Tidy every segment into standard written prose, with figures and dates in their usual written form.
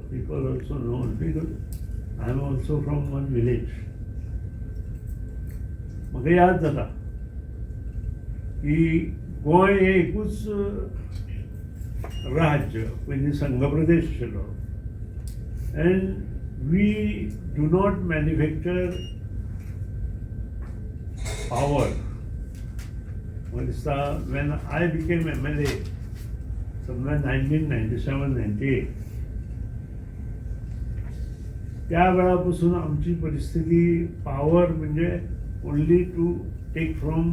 people also know, because I am also from one village. म्हाका याद जाता की गोंय हे एकूच राज्य, पयलीं संघ प्रदेश आशिल्लो, and we do not manufacture power. When I became MLA, somewhere 1997-98, त्या वेळापासून आमची परिस्थिती पॉवर म्हणजे only to take from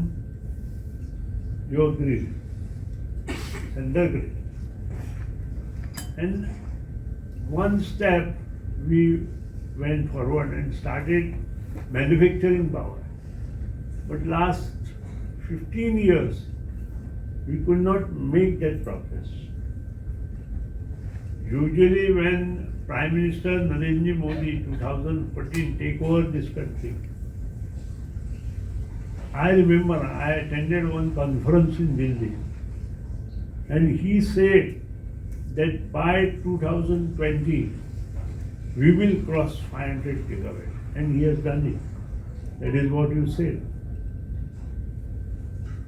your grid, central grid. And one step we went forward and started manufacturing power. But last 15 years, we could not make that progress. Usually when Prime Minister Narendra Modi 2014 take over this country, I remember I attended one conference in Delhi, and he said that by 2020 we will cross 500 gigawatt, and he has done it. That is what you said.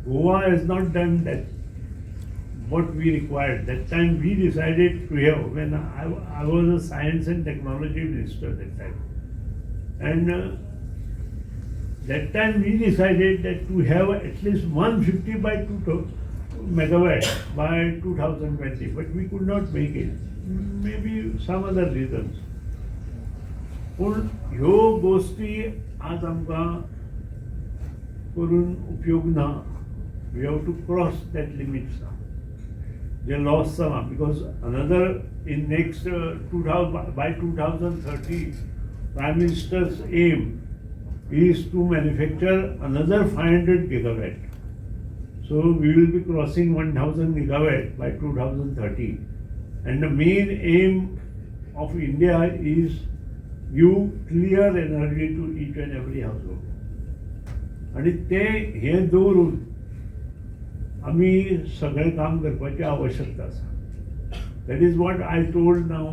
Goa has not done that, what we required. That time we decided to have, when I was a science and technology minister that time, and that time we decided that to have at least 150 by 2 megawatt by 2020, but we could not make it. Maybe some other reasons. पूण ह्यो गोष्टी आज आमकां करून उपयोग ना. We have to cross that limits now. They lost some, because another in next 2000, by 2030, Prime Minister's aim is to manufacture another 500 gigawatt. So we will be crossing 1000 gigawatt by 2030. And the main aim of India is give clear energy to each and every household. आणि ते हे दवरून आमी सगळें काम करपाची आवश्यकता आसा. That is what I told now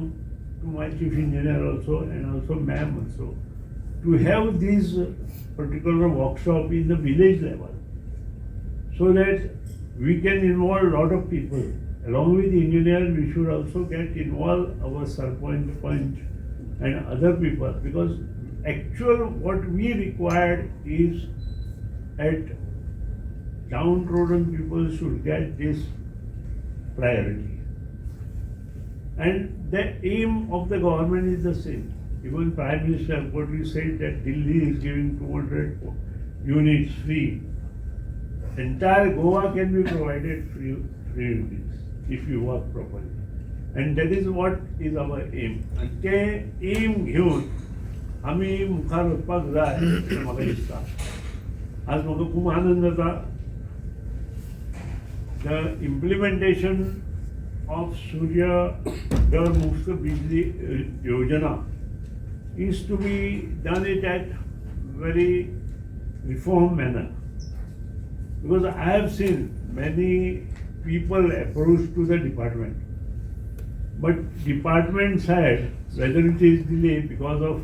to my chief engineer also, and also ma'am also, to have these particular workshop in the village level, so that we can involve a lot of people. Along with the engineer, we should also get involved our sarpanch and other people, because actual what we required is at downtrodden people should get this priority. And the aim of the government is the same. Even Prime Minister, what we said that Delhi is giving 200 units free. Entire Goa can be provided free units if you work properly. And that is what is our aim. And ते aim घेऊन आम्ही मुखार वचपाक जाय अशें म्हाका दिसता. आज म्हाका खूब आनंद जाता. The implementation of Surya Ghar Muft Bijli Yojana is to be done it at very reform manner. Because I have seen many people approach to the department, but department said whether it is delayed because of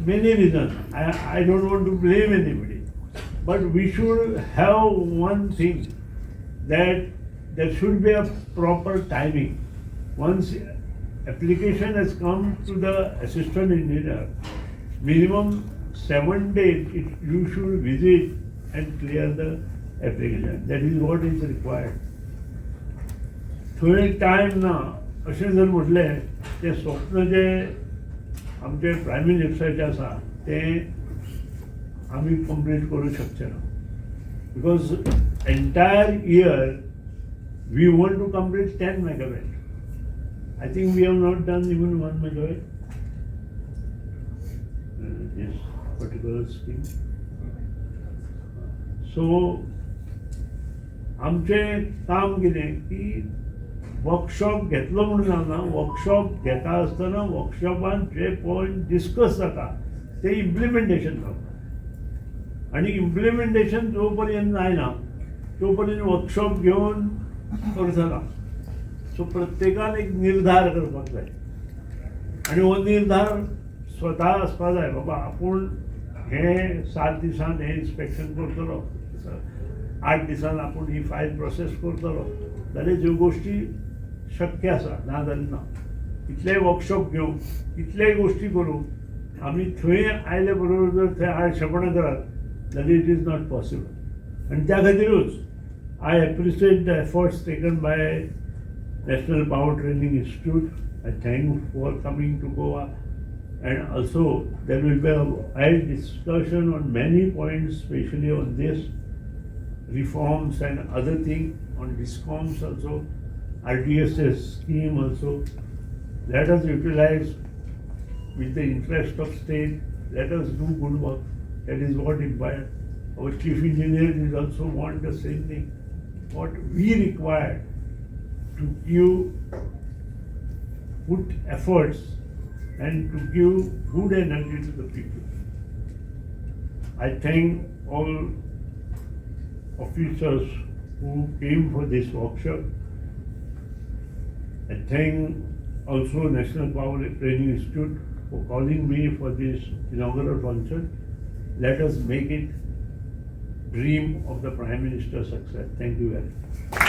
many reasons. I don't want to blame anybody, but we should have one thing, that there should be a proper timing. Once application has come to the assistant engineer, minimum 7 days you should visit and clear the application. That is what is required. थोडे time ना अशें जर म्हटलें, तें स्वप्न जे आमचे prime मिनिस्टराचें आसा तें आमी कंप्लीट करूंक शकचे ना. Because entire year we want to complete 10 megawatt. I think we have not done even 1 megawatt. This particular scheme. So आमचें काम कितें की वर्कशॉप घेतलो म्हणून जावना. वर्कशॉप घेता आसतना वर्कशॉपान जे पॉयंट डिस्कस जाता ते इम्प्लिमेंटेशन जावपाक. आनी इम्प्लिमेंटेशन जो पर्यंत जायना तो पर्यंत वर्कशॉप घेवन करचना. सो प्रत्येकान एक निर्धार करपाक जाय आनी हो निर्धार स्वता आसपा जाय बाबा आपूण हे 7 दिसान हे इन्स्पेक्शन करतलो 8 दिसान आपूण ही फायल प्रोसेस करतलो जाल्यार ज्यो गोश्टी शक्य आसा ना जाल्यार ना इतलेय वर्कशॉप घेवन इतलेय गोश्टी करूं आमी थंय आयले बरोबर जर थंय आळशेपणां करात जाल्यार इट इज नॉट पॉसिबल आनी त्या खातीरूच I appreciate the efforts taken by national power training institute I thank for coming to Goa and also there will be a high discussion on many points, especially on this reforms and other things on discoms also, RDSS scheme also. Let us utilize with the interest of state. Let us do good work. That is what required. Our chief engineer is also want the same thing. What we require to give put efforts and to give good energy to the people. I thank all officers who came for this workshop. I thank also National Power Training Institute for calling me for this inaugural function. Let us make it dream of the Prime Minister's success. Thank you very much.